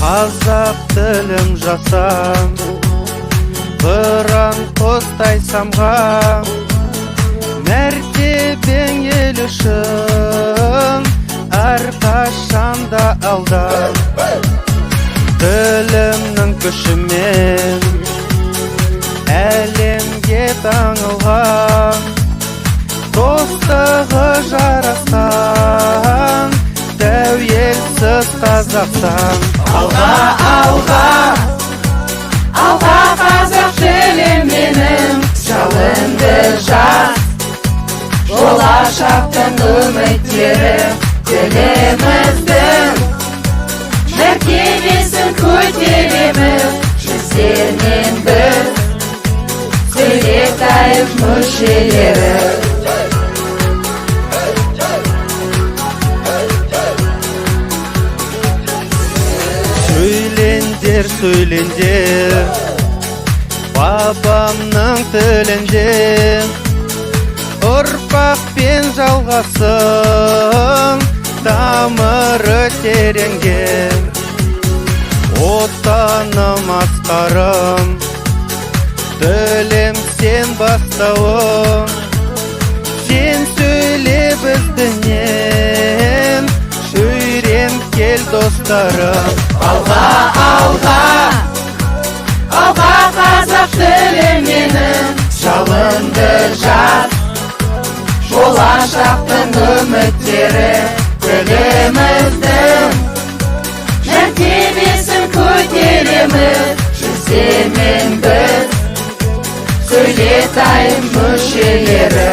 Қазақ тілім жасам, қыран қостай самғам, мәртебең ел үшін әрқашанда алда. Тілімнің күшімен әлемге танылған, достығы жарасқан тәуелсіз Қазақстан. Алға, алға, алға қазақ тілім менің, жалынды жас, болашақтың үміттері, тіліміздің мәртебесін көтереміз. Жүздермен біз Сөйлетайық мүшелері. Сөйлендер, сөйлендер, бабамның тілінде, ұрпақпен жалғасын тамыры тереңге. Отаным асқарым, тілім сен бастауым, сен сөйле біздіңнен, сөйлем кел достарым. Алға, алға, алға қазақ тілім менің, жалынды жас, болашақтың үміттері, тіліміздің мәртебесін көтереміз. Жүздермен біз Сөйлетайық мүшелері.